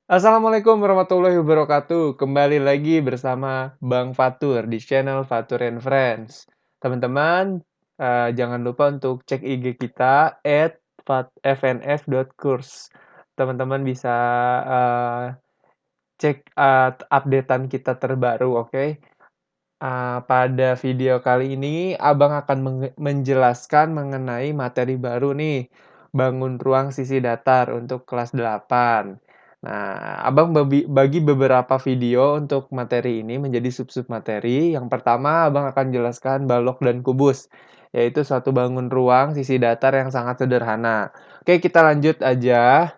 Assalamualaikum warahmatullahi wabarakatuh. Kembali lagi bersama Bang Fatur di channel Fatur and Friends. Teman-teman, jangan lupa untuk cek IG kita @fnf.course. Teman-teman bisa cek updatean kita terbaru, oke? Pada video kali ini, Abang akan menjelaskan mengenai materi baru nih, bangun ruang sisi datar untuk kelas 8. Nah, Abang bagi beberapa video untuk materi ini menjadi sub-sub materi. Yang pertama, Abang akan jelaskan balok dan kubus, yaitu suatu bangun ruang sisi datar yang sangat sederhana. Oke, kita lanjut aja.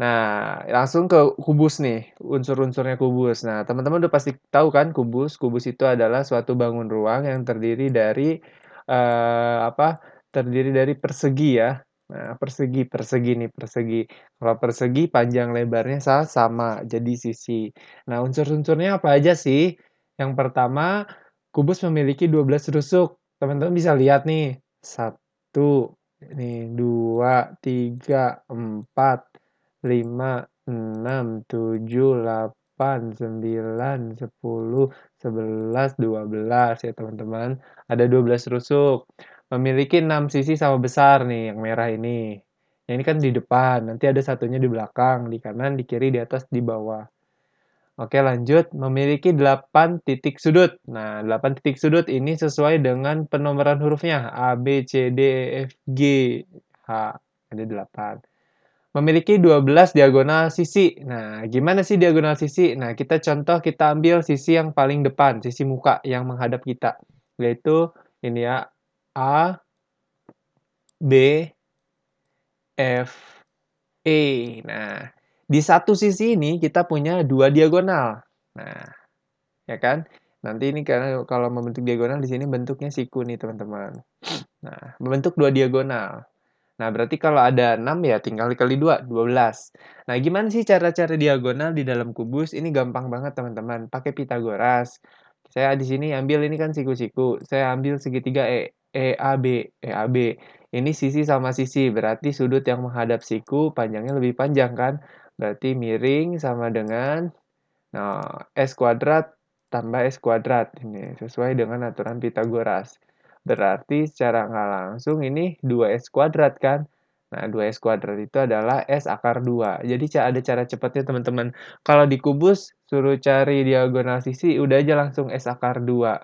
Nah, langsung ke kubus nih, unsur-unsurnya kubus. Nah, teman-teman udah pasti tahu kan kubus? Kubus itu adalah suatu bangun ruang yang terdiri dari apa? Terdiri dari persegi ya. Nah, persegi, persegi nih, persegi. Kalau persegi panjang lebarnya sama, jadi sisi. Nah, unsur-unsurnya apa aja sih? Yang pertama, kubus memiliki 12 rusuk. Teman-teman bisa lihat nih. Satu, nih, dua, tiga, empat, 5, 6, 7, 8, 9, 10, 11, 12 ya teman-teman. Ada 12 rusuk. Memiliki 6 sisi sama besar nih yang merah ini. Yang ini kan di depan, nanti ada satunya di belakang, di kanan, di kiri, di atas, di bawah. Oke lanjut, memiliki 8 titik sudut. Nah, 8 titik sudut ini sesuai dengan penomoran hurufnya. A, B, C, D, E, F, G, H. Ada 8. Memiliki 12 diagonal sisi. Nah, gimana sih diagonal sisi? Nah, kita ambil sisi yang paling depan, sisi muka yang menghadap kita. Yaitu ini ya, A, B, F, E. Nah, di satu sisi ini kita punya dua diagonal. Nah, ya kan? Nanti ini karena kalau membentuk diagonal di sini bentuknya siku nih, teman-teman. Nah, membentuk dua diagonal. Nah, berarti kalau ada 6 ya tinggal dikali 2, 12. Nah, gimana sih cara-cara diagonal di dalam kubus? Ini gampang banget, teman-teman. Pakai Pitagoras. Saya di sini ambil ini kan siku-siku. Saya ambil segitiga EAB, EAB. Ini sisi sama sisi, berarti sudut yang menghadap siku panjangnya lebih panjang kan? Berarti miring sama dengan S kuadrat tambah S kuadrat. Ini sesuai dengan aturan Pitagoras. Berarti secara nggak langsung ini 2S kuadrat kan? Nah, 2S kuadrat itu adalah S akar 2. Jadi ada cara cepatnya teman-teman. Kalau di kubus, suruh cari diagonal sisi, udah aja langsung S akar 2.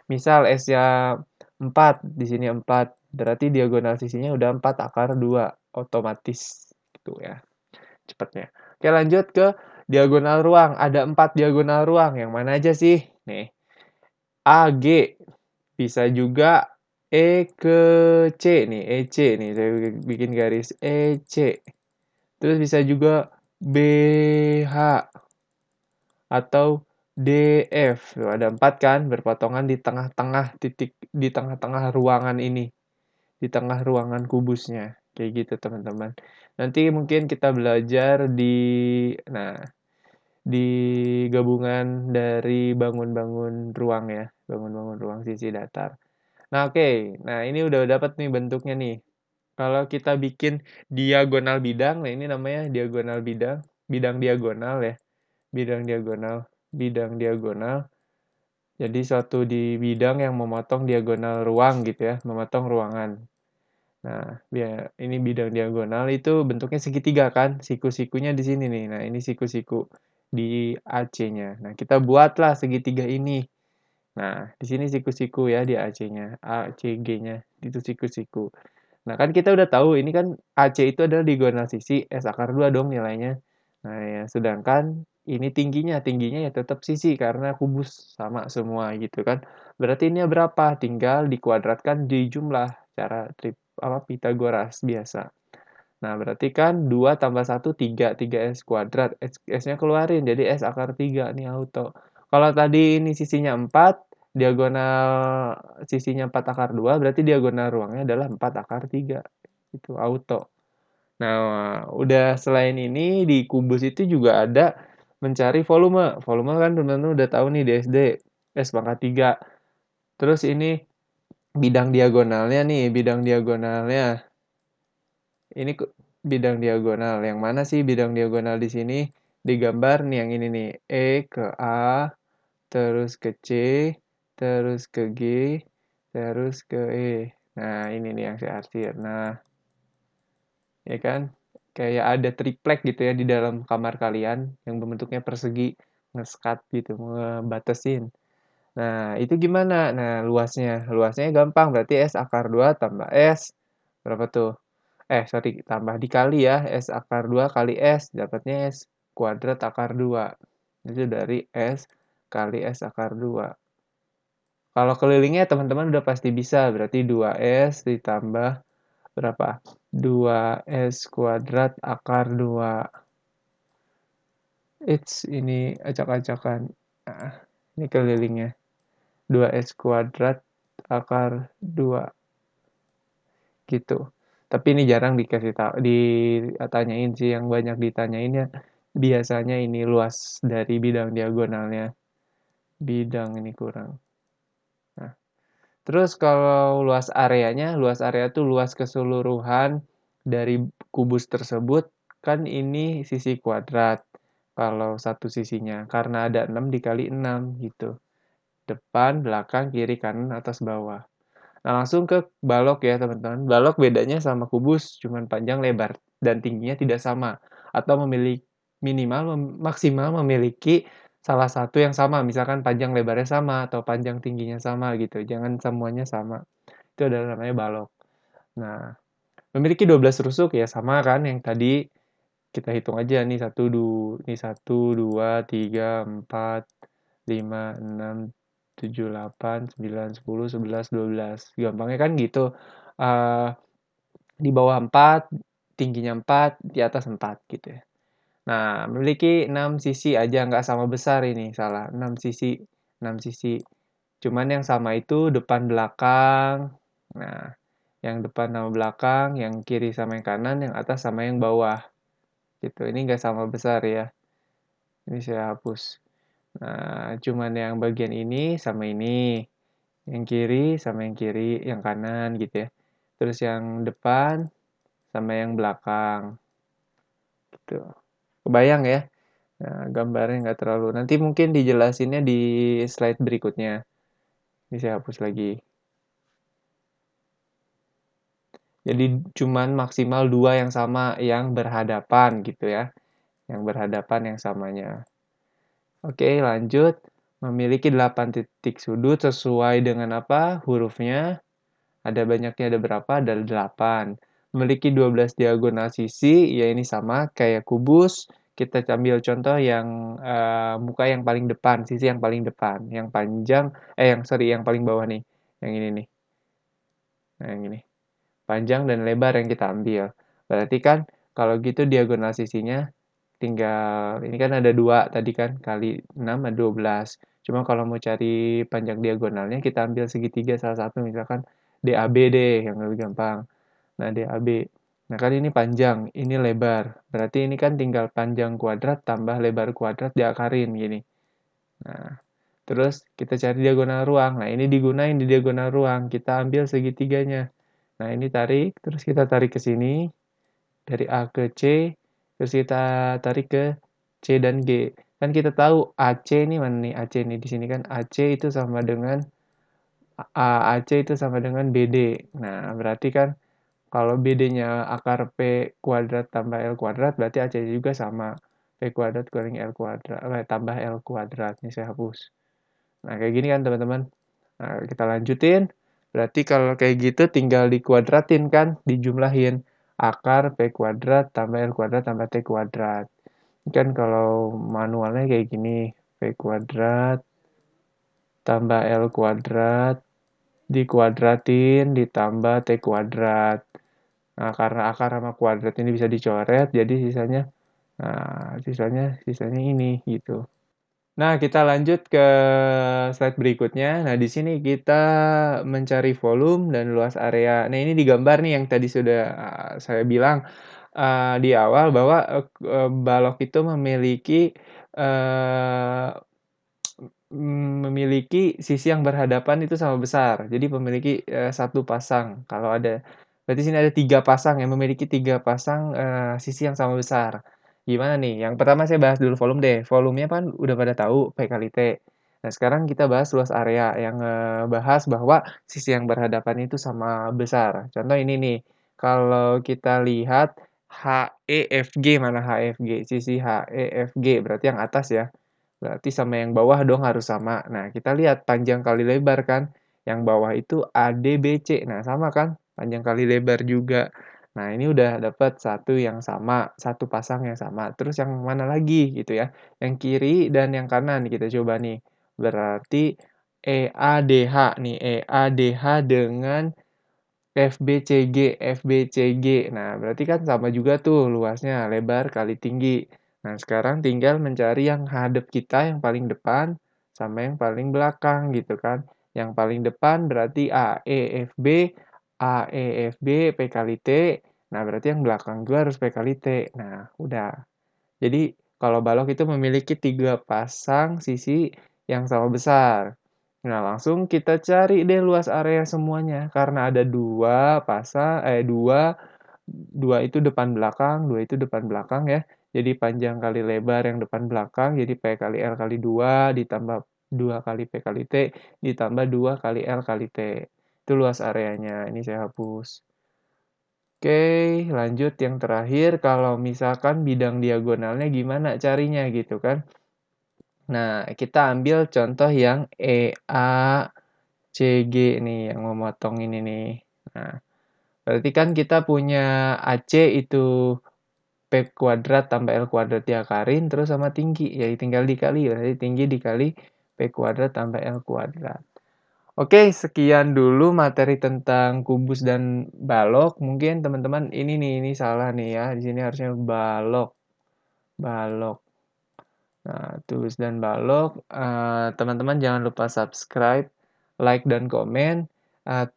Misal S-nya 4, di sini 4. Berarti diagonal sisinya udah 4 akar 2. Otomatis. Gitu ya, cepatnya. Oke, lanjut ke diagonal ruang. Ada 4 diagonal ruang. Yang mana aja sih? Nih, A, G. Bisa juga E ke C nih, EC nih. Saya bikin garis EC. Terus bisa juga BH atau DF. Tuh, ada 4 kan berpotongan di tengah-tengah titik, di tengah-tengah ruangan ini. Di tengah ruangan kubusnya. Kayak gitu teman-teman. Nanti mungkin kita belajar nah, di gabungan dari bangun-bangun ruang ya, bangun-bangun ruang sisi datar. Nah, oke. Nah, ini udah dapat nih bentuknya nih. Kalau kita bikin diagonal bidang, nah ini namanya diagonal bidang, bidang diagonal ya, bidang diagonal, bidang diagonal. Jadi suatu di bidang yang memotong diagonal ruang gitu ya, memotong ruangan. Nah, ini bidang diagonal itu bentuknya segitiga kan, siku-sikunya di sini nih. Nah, ini siku-siku di AC-nya. Nah, kita buatlah segitiga ini. Nah, di sini siku-siku ya di AC-nya, ACG-nya, itu siku-siku. Nah, kan kita udah tahu ini kan AC itu adalah diagonal sisi, S akar 2 dong nilainya. Nah, ya, sedangkan ini tingginya ya tetap sisi karena kubus sama semua gitu kan. Berarti ini berapa? Tinggal dikuadratkan di jumlah cara Pitagoras biasa. Nah, berarti kan 2 tambah 1, 3. 3S kuadrat. S-nya keluarin, jadi S akar 3 nih auto. Kalau tadi ini sisinya 4, diagonal sisinya 4 akar 2, berarti diagonal ruangnya adalah 4 akar 3. Itu auto. Nah, udah selain ini, di kubus itu juga ada mencari volume. Volume kan teman-teman udah tahu nih di SD, S pangkat 3. Terus ini bidang diagonalnya nih, bidang diagonalnya. Ini bidang diagonal. Yang mana sih bidang diagonal di sini? digambar nih yang ini nih, E ke A, terus ke C, terus ke G, terus ke E. Nah, ini nih yang saya arsir. Nah, ya kan? Kayak ada triplek gitu ya di dalam kamar kalian yang bentuknya persegi, nge-skat gitu, ngebatasin. Nah, itu gimana? Nah, luasnya. Luasnya gampang, berarti S akar 2 tambah S, berapa tuh? Sorry, tambah dikali ya, S akar 2 kali S, dapatnya S kuadrat akar 2. Itu dari S kali S akar 2. Kalau kelilingnya teman-teman udah pasti bisa, berarti 2S ditambah berapa? 2S kuadrat akar 2. Ini acak-acakan. Nah, ini kelilingnya. 2S kuadrat akar 2 gitu. Tapi ini jarang dikasih tahu, ditanyain sih, yang banyak ditanyain ya biasanya ini luas dari bidang diagonalnya. Bidang ini kurang. Nah, terus kalau luas area tuh luas keseluruhan dari kubus tersebut, kan ini sisi kuadrat. Kalau satu sisinya, karena ada 6 dikali 6 gitu. Depan, belakang, kiri, kanan, atas, bawah. Nah, langsung ke balok ya, teman-teman. Balok bedanya sama kubus, cuman panjang, lebar, dan tingginya tidak sama. Atau maksimal memiliki salah satu yang sama, misalkan panjang lebarnya sama, atau panjang tingginya sama gitu. Jangan semuanya sama. Itu adalah namanya balok. Nah, memiliki 12 rusuk ya, sama kan yang tadi kita hitung aja nih, 1, 2, 3, 4, 5, 6, 7, 8, 9, 10, 11, 12. Gampangnya kan gitu. Eh, di bawah 4, tingginya 4, di atas 4 gitu ya. Nah, memiliki 6 sisi aja, nggak sama besar ini, salah. 6 sisi. 6 sisi. Cuman yang sama itu depan belakang. Nah, yang depan sama belakang, yang kiri sama yang kanan, yang atas sama yang bawah. Gitu. Ini nggak sama besar ya. Ini saya hapus. Nah, cuman yang bagian ini sama ini. Yang kiri sama yang kiri, yang kanan gitu ya. Terus yang depan sama yang belakang. Gitu. Kebayang ya? Nah, gambarnya nggak terlalu. Nanti mungkin dijelasinnya di slide berikutnya. Ini saya hapus lagi. Jadi cuman maksimal 2 yang sama, yang berhadapan gitu ya. Yang berhadapan yang samanya. Oke, lanjut. Memiliki 8 titik sudut sesuai dengan apa? Hurufnya. Ada banyaknya, ada berapa? Ada 8. Memiliki 12 diagonal sisi, ya ini sama kayak kubus. Kita ambil contoh yang muka yang paling depan, sisi yang paling depan. Yang panjang, yang paling bawah nih. Yang ini nih. Nah, yang ini. Panjang dan lebar yang kita ambil. Berarti kan kalau gitu diagonal sisinya tinggal, ini kan ada 2 tadi kan, kali 6 ada 12. Cuma kalau mau cari panjang diagonalnya, kita ambil segitiga salah satu, misalkan DAB deh, yang lebih gampang. Nah, DAB. Nah, kan ini panjang, ini lebar. Berarti ini kan tinggal panjang kuadrat tambah lebar kuadrat diakarin, gini. Nah, terus kita cari diagonal ruang. Nah, ini digunain di diagonal ruang. Kita ambil segitiganya. Nah, ini tarik, terus kita tarik ke sini. Dari A ke C, terus kita tarik ke C dan G. Kan kita tahu AC ini mana nih? AC ini di sini kan AC itu sama dengan AC itu sama dengan BD. Nah, berarti kan kalau BD-nya akar P kuadrat tambah L kuadrat, berarti AC juga sama. P kuadrat kurangi L kuadrat, tambah L kuadrat. Ini saya hapus. Nah, kayak gini kan teman-teman. Nah, kita lanjutin. Berarti kalau kayak gitu tinggal dikuadratin kan, dijumlahin. Akar P kuadrat tambah L kuadrat tambah T kuadrat. Ini kan kalau manualnya kayak gini. P kuadrat tambah L kuadrat dikuadratin ditambah T kuadrat. Nah, karena akar sama kuadrat ini bisa dicoret, jadi sisanya ini gitu. Nah, kita lanjut ke slide berikutnya. Nah, di sini kita mencari volume dan luas area. Nah, ini digambar nih yang tadi sudah saya bilang di awal bahwa balok itu eee, memiliki sisi yang berhadapan itu sama besar. Jadi memiliki 1 pasang. Berarti sini ada 3 pasang yang memiliki 3 pasang sisi yang sama besar. Gimana nih? Yang pertama saya bahas dulu volume deh. Volumenya kan udah pada tahu P kali T. Nah, sekarang kita bahas luas area yang ngebahas bahwa sisi yang berhadapan itu sama besar. Contoh ini nih, kalau kita lihat HEFG, mana HEFG? Sisi HEFG berarti yang atas ya. Berarti sama yang bawah dong harus sama. Nah, kita lihat panjang kali lebar kan. Yang bawah itu ADBC. Nah, sama kan? Panjang kali lebar juga. Nah, ini udah dapat satu yang sama, satu pasang yang sama. Terus yang mana lagi gitu ya? Yang kiri dan yang kanan kita coba nih. Berarti EADH nih, EADH dengan FBCG, FBCG. Nah, berarti kan sama juga tuh luasnya, lebar kali tinggi. Nah, sekarang tinggal mencari yang hadap kita yang paling depan sama yang paling belakang gitu kan. Yang paling depan berarti AEFB, AEFB, P kali T. Nah, berarti yang belakang juga harus P kali T. Nah, udah. Jadi, kalau balok itu memiliki 3 pasang sisi yang sama besar. Nah, langsung kita cari deh luas area semuanya. Karena ada 2 pasang, 2 itu depan belakang, 2 itu depan belakang ya. Jadi panjang kali lebar yang depan belakang, jadi P kali L kali 2 ditambah 2 kali P kali T ditambah 2 kali L kali T. Itu luas areanya. Ini saya hapus. Oke, lanjut yang terakhir, kalau misalkan bidang diagonalnya gimana carinya gitu kan. Nah, kita ambil contoh yang EACG nih, yang memotong ini nih. Nah, berarti kan kita punya AC itu P kuadrat tambah L kuadrat diakarin, terus sama tinggi, jadi tinggal dikali, berarti tinggi dikali P kuadrat tambah L kuadrat. Oke, sekian dulu materi tentang kubus dan balok. Mungkin teman-teman ini salah nih ya. Di sini harusnya balok, balok. Nah, tubus dan balok. Teman-teman jangan lupa subscribe, like dan komen. Eh,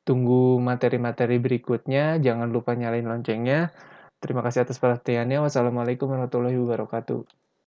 Tunggu materi-materi berikutnya. Jangan lupa nyalain loncengnya. Terima kasih atas perhatiannya. Wassalamualaikum warahmatullahi wabarakatuh.